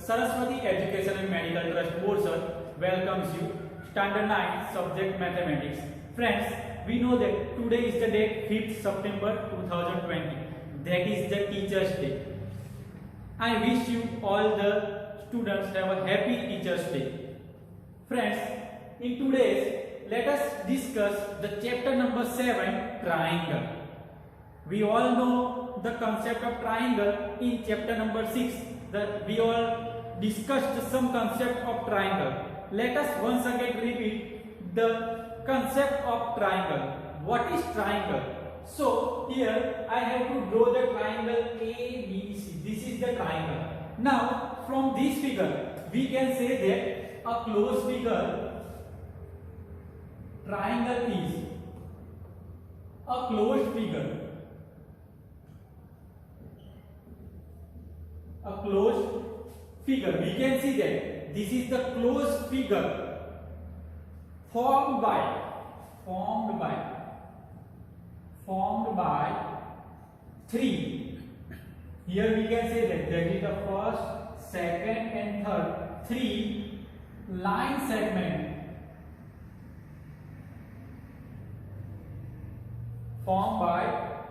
Saraswati Education and Medical Trust Borsad welcomes you. Standard 9 subject mathematics. Friends, we know that today is the date 5th September 2020. That is the Teachers Day. I wish you all the students have a happy Teachers Day. Friends, in today's, let us discuss the chapter number 7, triangle. We all know the concept of triangle in chapter number 6. We all discussed some concept of triangle. Let us once again repeat the concept of triangle. What is triangle? So here I have to draw the triangle ABC. This is the triangle. Now from this figure we can say that a closed figure triangle is a closed figure. A closed figure. We can see that this is the closed figure formed by three. Here we can say that is the first, second and third, three line segment formed by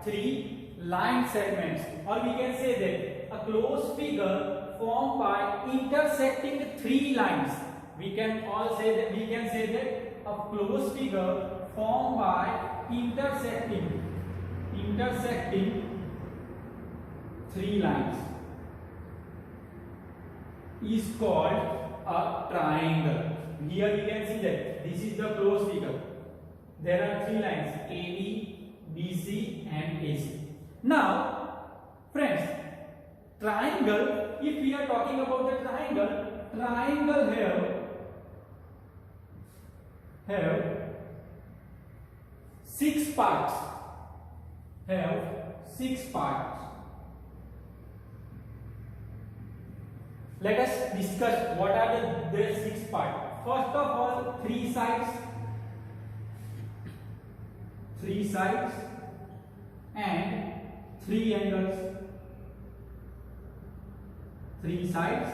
three line segments, or we can say that a closed figure formed by intersecting three lines. We can say that a closed figure formed by intersecting three lines is called a triangle. Here we can see that this is the closed figure. There are three lines AB, BC and AC. Now friends, triangle, if we are talking about the triangle have six parts. Let us discuss what are the six parts. First of all, three sides and three angles. Three sides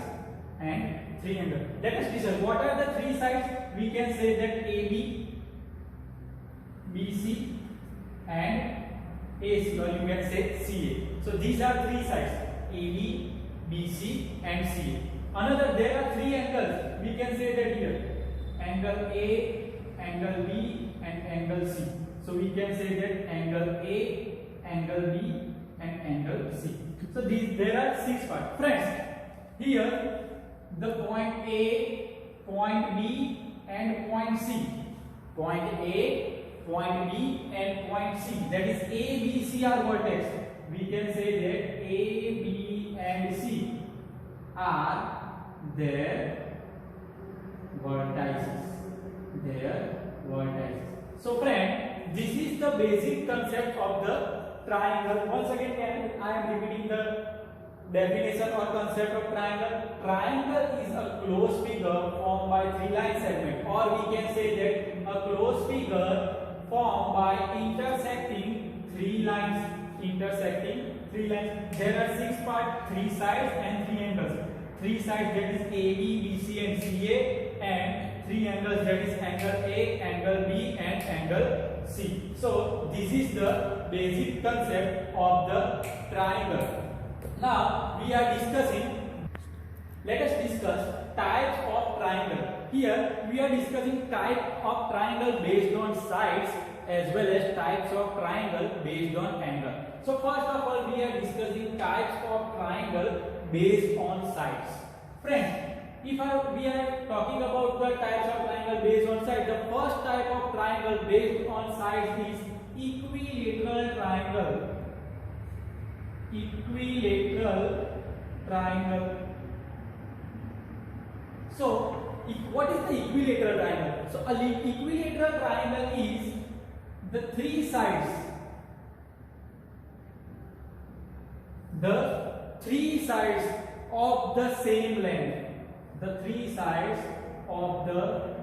and three angles. Let us discuss what are the three sides. We can say that AB, BC and AC, or you can say CA. So these are three sides: AB, BC and CA. Another, there are three angles. We can say that here: angle A, angle B and angle C. So we can say that angle A, angle B and angle C. So there are six parts. Friends, here the point A, point B and point C. Point A, point B and point C. That is A, B, C are vertex. We can say that A, B and C are their vertices. So friend, this is the basic concept of the triangle. Once again I am repeating the definition or concept of triangle. Triangle is a closed figure formed by three line segments, or we can say that a closed figure formed by intersecting three lines. There are six parts, three sides and three angles. Three sides, that is AB, BC and CA, and three angles, that is angle A, angle B and angle C. So this is the basic concept of the triangle. Now we are discussing, let us discuss types of triangle. Here we are discussing type of triangle based on sides as well as types of triangle based on angle. So first of all, we are discussing types of triangle based on sides. Friends, if we are talking about the types of triangle based on sides, the first type of triangle based on sides is equilateral triangle. So what is the equilateral triangle? So an equilateral triangle is the three sides of the same length. The three sides of the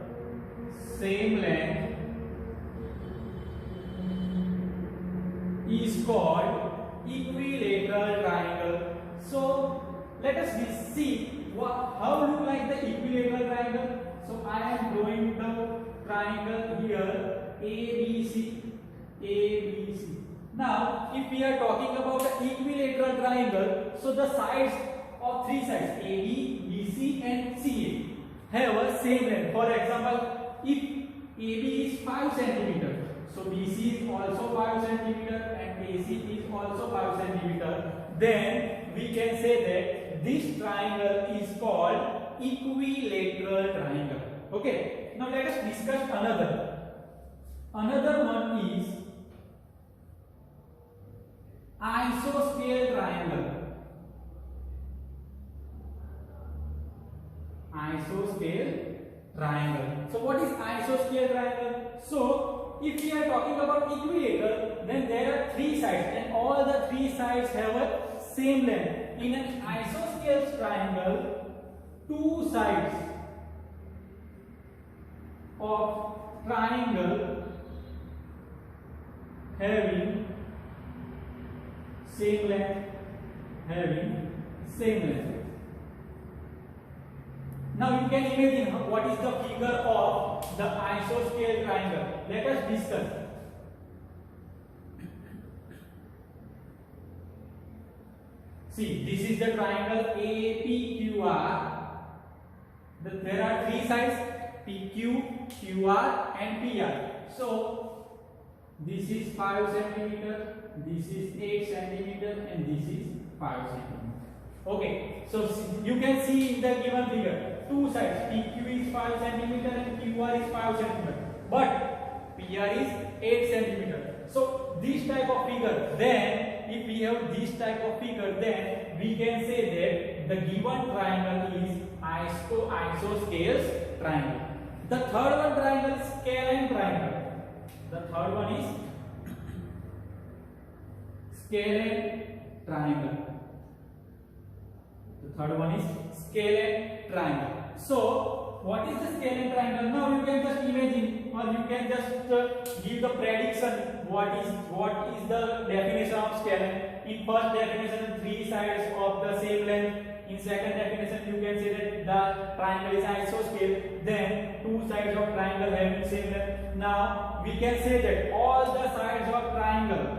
same length is called equilateral triangle. So let us see how look like the equilateral triangle. So I am drawing the triangle here ABC. Now if we are talking about the equilateral triangle, so the sides of three sides AB, BC and CA have a same length. For example, if AB is 5 cm, so BC is also 5 cm and AC is also 5 cm, then we can say that this triangle is called equilateral triangle. Okay, now let us discuss another one is isoscale triangle. Isoscale triangle. So what is isoscale triangle? So if we are talking about equilateral, then there are three sides and all the three sides have a same length. In an isoscale triangle, two sides of triangle having same length. Now you can imagine what is the figure of the isoscale triangle. Let us discuss. See, this is the triangle APQR. There are three sides, PQ, QR and PR. So this is 5 cm, this is 8 cm and this is 5 cm. Okay, so you can see in the given figure, two sides, PQ is 5 cm and QR is 5 cm, but PR is 8 cm. So this type of figure, then if we have this type of figure, then we can say that the given triangle is isoscale triangle. The third one triangle is scalene triangle. The third one is scalene triangle. The third one is scalene triangle. So what is the scalene triangle? Now you can just imagine, or you can just give the prediction. What is the definition of scalene? In first definition, three sides of the same length. In second definition, you can say that the triangle is isoscale. Then two sides of triangle having same length. Now we can say that all the sides of triangle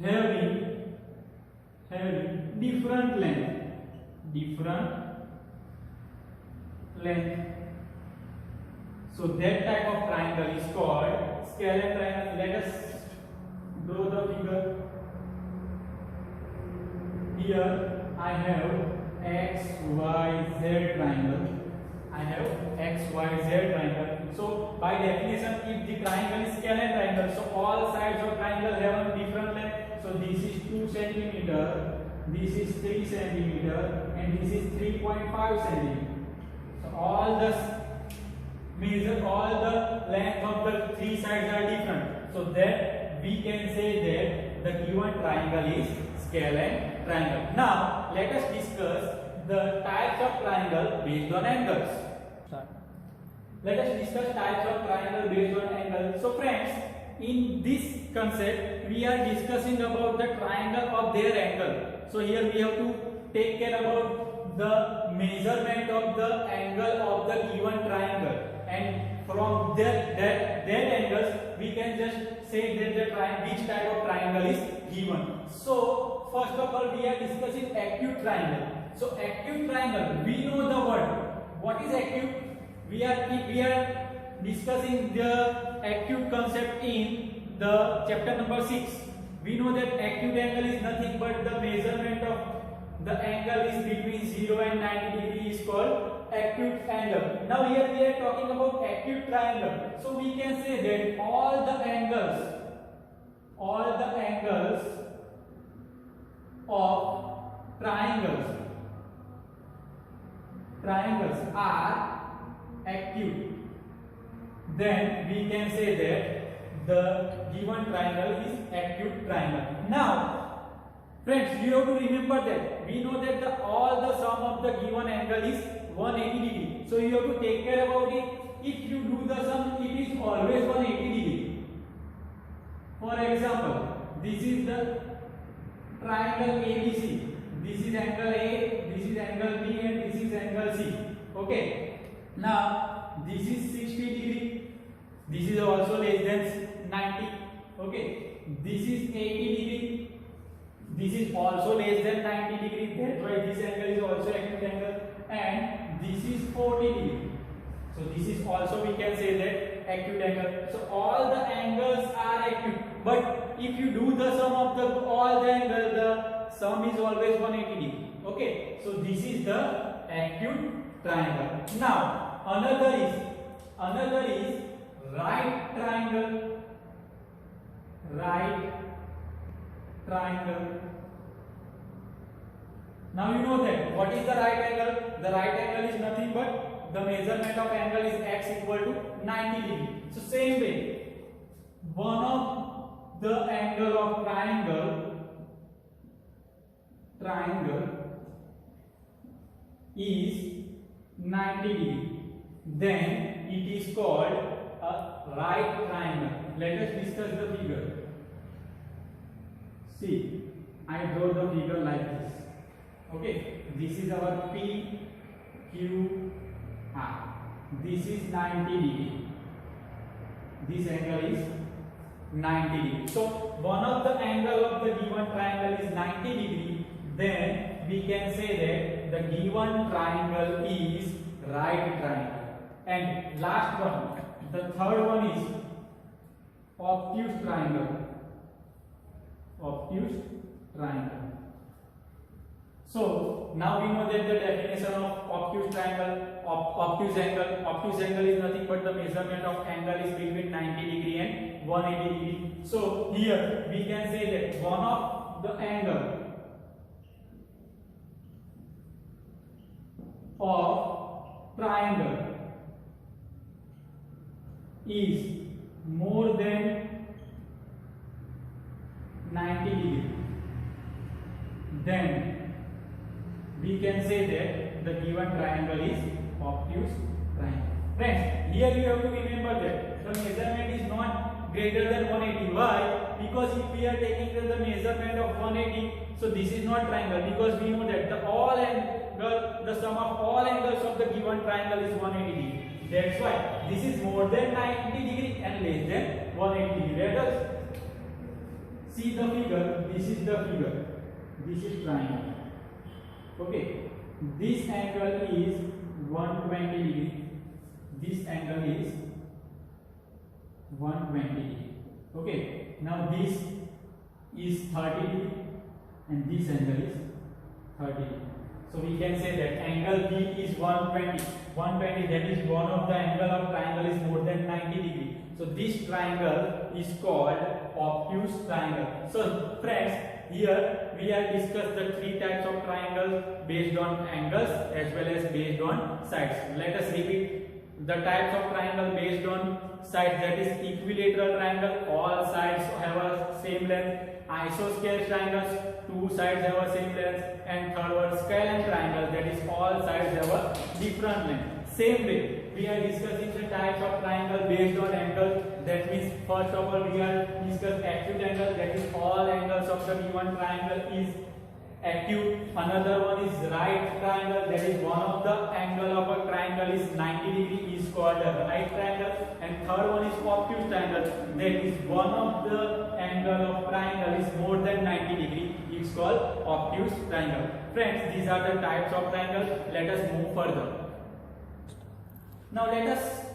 having different length. So that type of triangle is called scalene triangle. Let us draw the figure. Here I have XYZ triangle. So by definition, if the triangle is scalene triangle, so all sides of triangle have a different length. So this is 2 cm, this is 3 cm, and this is 3.5 cm. So all the length of the three sides are different. So that we can say that the given triangle is scalene triangle. Now let us discuss the types of triangle based on angles. Let us discuss types of triangle based on angle. So friends, in this concept we are discussing about the triangle of their angle. So here we have to take care about the measurement of the angle of the given triangle, and from that angles we can just say that which type of triangle is given. So first of all we are discussing acute triangle. So acute triangle, we know the word. What is acute? If we are discussing the acute concept in the chapter number 6. We know that acute angle is nothing but the measurement of the angle is between 0 and 90 degree is called acute angle. Now here we are talking about acute triangle. So we can say that all the angles of triangles are acute. Then we can say that the given triangle is acute triangle. Now friends, you have to remember that we know that all the sum of the given angle is 180 degree. So you have to take care about it. If you do the sum, it is always 180 degree. For example, this is the triangle ABC. This is angle A, this is angle B, and this is angle C. Okay. Now this is 60 degree. This is also less than 90. Okay. This is 80 degree. This is also less than 90 degree. That's why this angle is also acute angle. And this is 40 degree. So this is also, we can say that, acute angle. So all the angles are acute. But if you do the sum of all the angles, the sum is always 180 degree. Okay. So this is the acute triangle. Now another is right triangle. Right triangle. Now you know that what is the right angle? The right angle is nothing but the measurement of angle is x equal to 90 degree. So same way, one of the angle of triangle is 90 degree. Then it is called a right triangle. Let us discuss the figure. See, I draw the figure like this. Okay, this is our P, Q, R. This is 90 degree. This angle is 90 degree. So one of the angle of the given triangle is 90 degree. Then we can say that the given triangle is right triangle. And last one, the third one is obtuse triangle. Obtuse triangle. So now we know that the definition of obtuse triangle, obtuse angle. Obtuse angle is nothing but the measurement of angle is between 90 degree and 180 degree. So here we can say that one of the angle of triangle is more than 90 degree. Then we can say that the given triangle is obtuse triangle. Friends, here you have to remember that the measurement is not greater than 180. Why? Because if we are taking the measurement of 180, so this is not triangle, because we know that the sum of all angles of the given triangle is 180 degree. That's why this is more than 90 degree and less than 180 degree. Let us see the figure. This is the figure. This is triangle. Okay, this angle is 120 degree. This angle is 120 degree. Okay, now this is 30 degree and this angle is 30 degree. So we can say that angle B is 120. 120, that is one of the angle of triangle is more than 90 degree. So this triangle is called obtuse triangle. So friends, here we have discussed the three types of triangles based on angles as well as based on sides. Let us repeat the types of triangle based on sides. That is equilateral triangle, all sides have a same length. Isosceles triangles, two sides have a same length. And third one, scalene triangle, that is all sides have a different length. Same way, we are discussing the types of triangle based on angle. That means first of all we are discussing acute angle, that is all angles of the given triangle is acute. Another one is right triangle, that is one of the angle of a triangle is 90 degree is called a right triangle. And third one is obtuse triangle, that is one of the angle of triangle is more than 90 degree, it's called obtuse triangle. Friends, these are the types of triangle. Let us move further. Now let us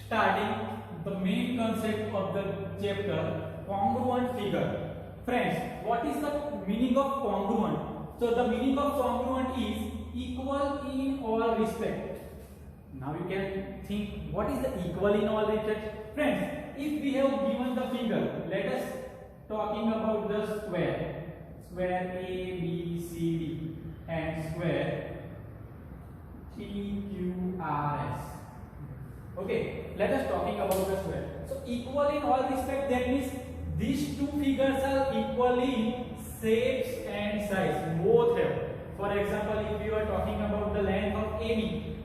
starting the main concept of the chapter, congruent figure. Friends, what is the meaning of congruent? So the meaning of congruent is equal in all respect. Now you can think, what is the equal in all respect? Friends, if we have given the figure, let us talking about the square. Square A, B, C, D and square P, Q, R, S. Okay, let us talking about the square. So equal in all respect, that means these two figures are equally in shapes and size, both have. For example, if you are talking about the length of AB,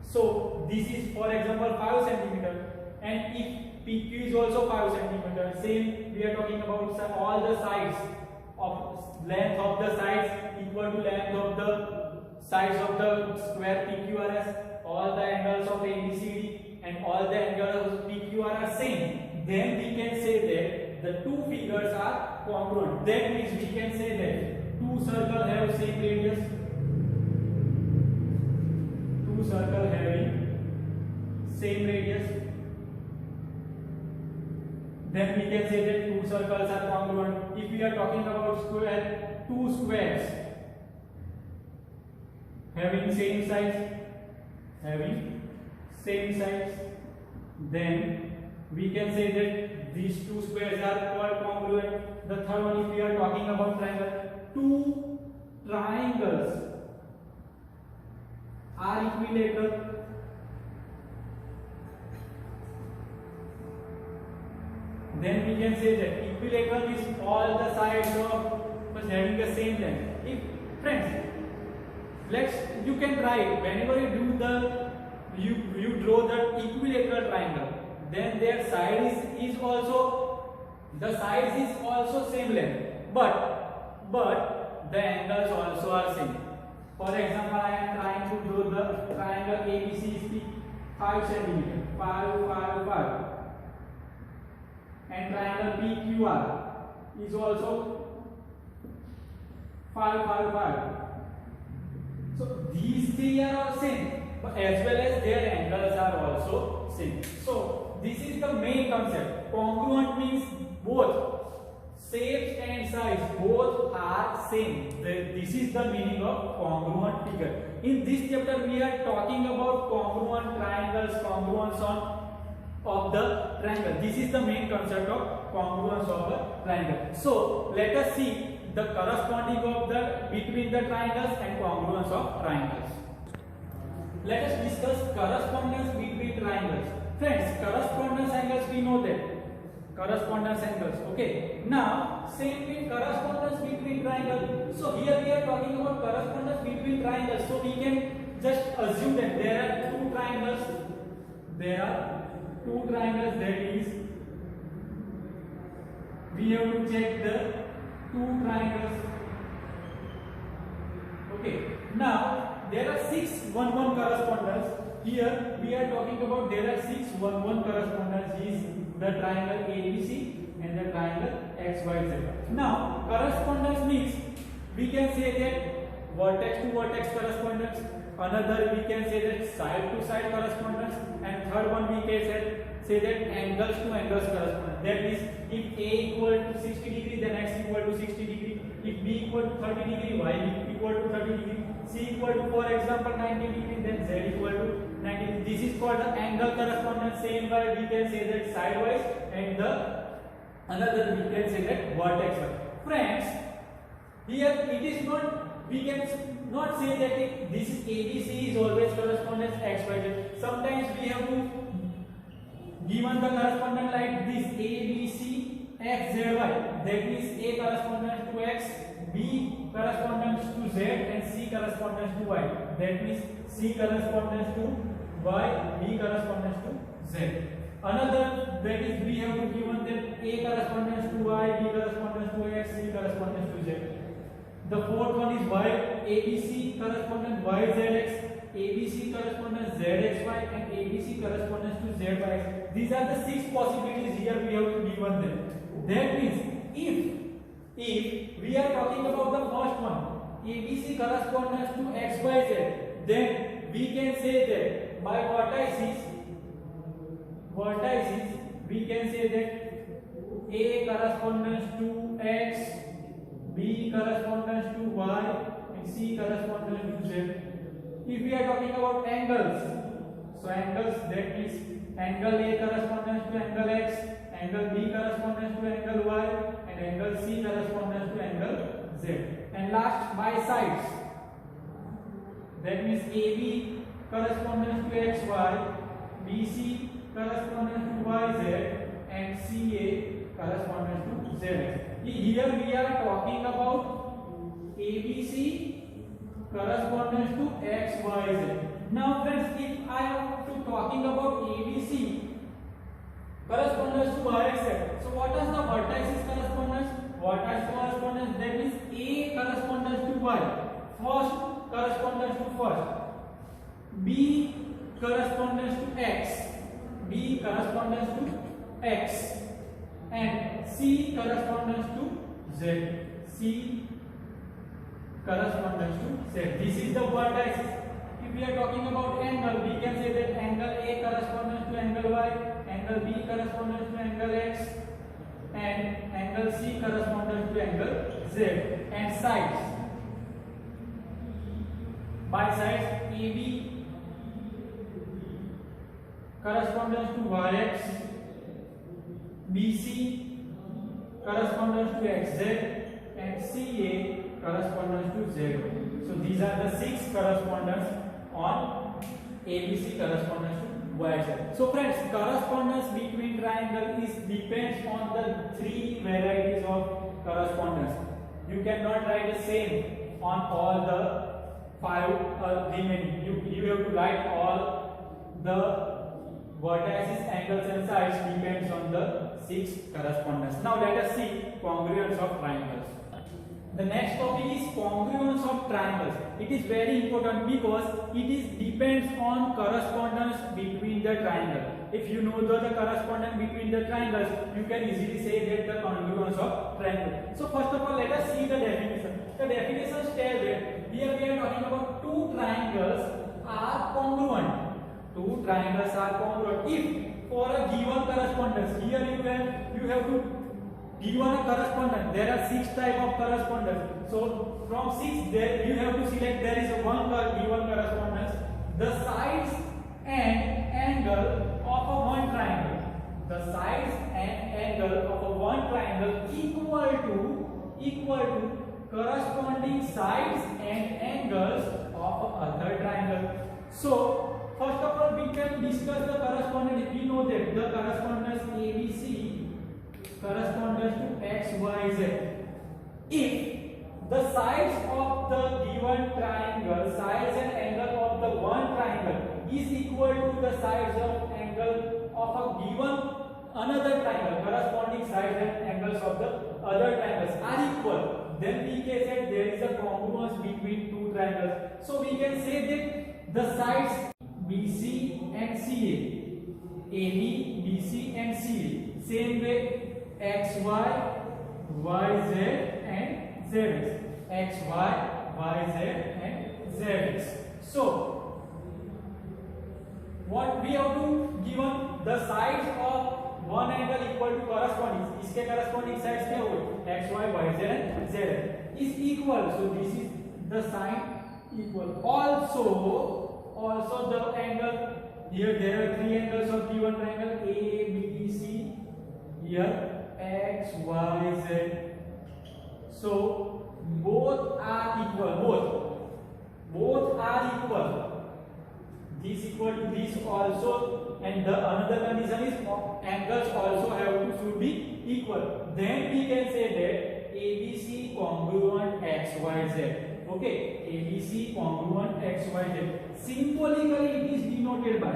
so this is for example 5 cm, and if PQ is also 5 centimeter. Same, we are talking about all the sides of length of the sides equal to length of the sides of the square PQRS. All the angles of ABCD and all the angles of PQR are same. Then we can say that the two figures are congruent. That means we can say that two circles have same radius. Two circles having same radius. Then we can say that two circles are congruent. If we are talking about square, two squares having same sides, then we can say that these two squares are called congruent. The third one, if we are talking about triangle, two triangles are equilateral. Then we can say that equilateral is all the sides of having the same length. If friends, you can write whenever you do you draw the equilateral triangle, then their side is also same length, but the angles also are same. For example, I am trying to draw the triangle ABC is 5 centimeter, 5, and triangle PQR is also 5. So these three are all same, but as well as their angles are also same. So this is the main concept. Congruent means both shapes and size both are same. This is the meaning of congruent figure. In this chapter we are talking about congruent triangles, congruence of the triangle. This is the main concept of congruence of a triangle. So let us see the corresponding of between the triangles and congruence of triangles. Let us discuss correspondence between triangles. Friends, correspondence angles we know that. Correspondence angles. Okay. Now, same with correspondence between triangles. So here we are talking about correspondence between triangles. So we can just assume that there are two triangles. That is, we have to check the two triangles. Okay. Now there are 6-1-1 correspondence. Here we are talking about there are 6-1-1 correspondence is the triangle ABC and the triangle XYZ. Now correspondence means we can say that vertex to vertex correspondence. Another we can say that side to side correspondence, and third one we can say that angles to angles correspondence. That is, if A equal to 60 degree, then X equal to 60 degree. If B equal to 30 degree, Y equal to 30 degree. C equal to, for example, 90 degree, then Z equal to 90 degree. This is called the angle correspondence. Same way we can say that sidewise, and another we can say that vertex wise. Friends, here it is not, we can not say that this is ABC is always correspondence XYZ. Sometimes we have to given the correspondence like this ABC XZY. That means A correspondence to X, B correspondence to Z, and C correspondence to Y. That means C correspondence to Y, B correspondence to Z. Another, that is, we have to given that A correspondence to Y, B correspondence to X, C correspondence to Z. The fourth one is Y, ABC correspondence YZX, ABC correspondence ZXY, and ABC correspondence to ZYX. These are the 6 possibilities here we have to given them. That means if we are talking about the first one, ABC correspondence to XYZ, then we can say that by vertices we can say that A correspondence to X, B correspondence to Y, and C correspondence to Z. If we are talking about angles, so angles, that is angle A correspondence to angle X, angle B correspondence to angle Y, and angle C correspondence to angle Z. And last, by sides, that means AB correspondence to XY, BC correspondence to YZ, and CA correspondence to ZX. Here we are talking about ABC correspondence to XYZ. Now friends, if I am talking about ABC, correspondence to vertex z. So what is the vertices correspondence? Vertex correspondence, that means A correspondence to y, first correspondence to first, B correspondence to x, B correspondence to x, and C correspondence to z, C correspondence to z. This is the vertices. If we are talking about angle, we can say that angle A corresponds to angle y, angle B corresponds to angle x, and angle C corresponds to angle z. And sides, by sides, AB corresponds to yx, BC corresponds to xz, and CA corresponds to z. So these are the 6 correspondence on ABC correspondence to YZ. So friends, correspondence between triangle is depends on the 3 varieties of correspondence. You cannot write the same on all the 5 remaining. You have to write all the vertices, angles and sides depends on the 6 correspondence. Now let us see congruence of triangles. The next topic is congruence of triangles. It is very important because it is depends on correspondence between the triangle. If you know the correspondence between the triangles, you can easily say that the congruence of triangle. So first of all, let us see the definition. The definition tells that here we are talking about 2 triangles are congruent. 2 triangles are congruent if for a given correspondence. Here you have to given a correspondence. There are 6 type of correspondence. So from 6 there you have to select there is a one given correspondence. The sides and angle of a one triangle. The sides and angle of a one triangle equal to corresponding sides and angles of other triangle. So first of all we can discuss the correspondence. We know that the correspondence ABC correspondence to x, y, z. If the sides of the given triangle, sides and angle of the one triangle is equal to the sides of angle of a given another triangle, corresponding sides and angles of the other triangles are equal, then we can say there is a congruence between 2 triangles. So we can say that the sides BC and CA, AB, BC and CA, same way XY, YZ and ZX. XY, YZ and ZX. So what we have to given the sides of one angle equal to corresponding. इसके corresponding sides क्या होगा? XY, YZ and ZX is equal. So this is the sign equal. Also the angle here there are 3 angles of given triangle A, B, C. Here X, Y, Z. So both are equal. Both are equal. This equal to this also, and the another condition is angles also have should be equal. Then we can say that ABC congruent X, Y, Z. Okay, ABC congruent X, Y, Z. Symbolically it is denoted by.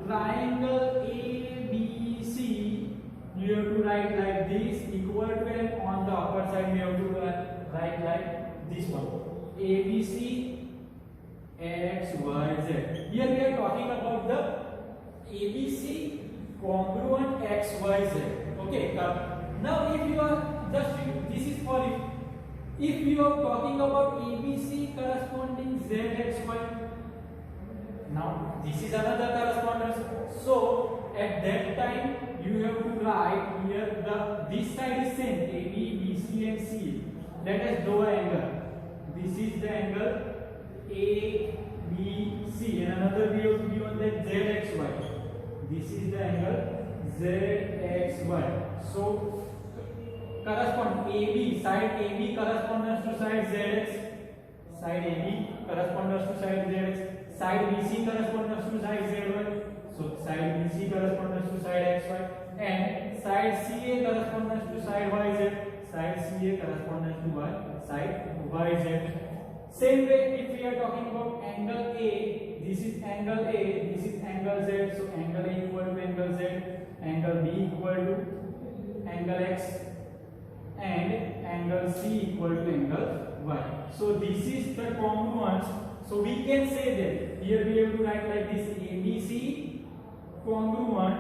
Triangle ABC. You have to write like this equal to, and on the upper side we have to write like this one. ABC X, Y, Z. Here we are talking about the ABC congruent X, Y, Z. Okay. Now if you are just this is for if you are talking about ABC corresponding Z, X, Y. Now this is another correspondence. So at that time you have to write here this side is same AB, BC and C. Let us draw an angle. This is the angle ABC, and another we have given that ZXY. This is the angle ZXY. So correspond AB, side AB corresponds to side ZX. Side AB corresponds to side ZX. Side BC corresponds to side ZY. So side BC corresponds to side XY, and side CA corresponds to side YZ. Side CA corresponds to side YZ. Same way, if we are talking about angle A, this is angle A, this is angle Z, so angle A equal to angle Z, angle B equal to angle X, and angle C equal to angle Y. So this is the congruence. So we can say that here we have to write like this: ABC congruent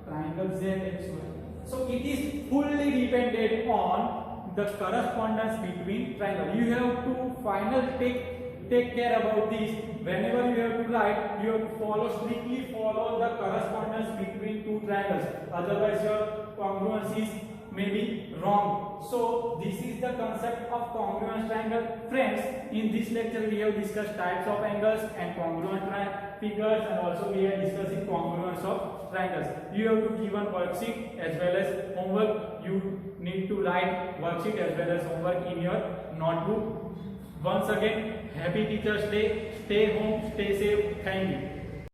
triangle ZXY. So it is fully dependent on the correspondence between triangle. You have to finally take care about this. Whenever you have to write, you have to strictly follow the correspondence between two triangles. Otherwise, your congruence is maybe wrong. So this is the concept of congruent triangle. Friends, in this lecture we have discussed types of angles and congruent figures, and also we are discussing congruence of triangles. You have to give one worksheet as well as homework. You need to write worksheet as well as homework in your notebook. Once again, happy Teachers Day. Stay home, stay safe. Thank you.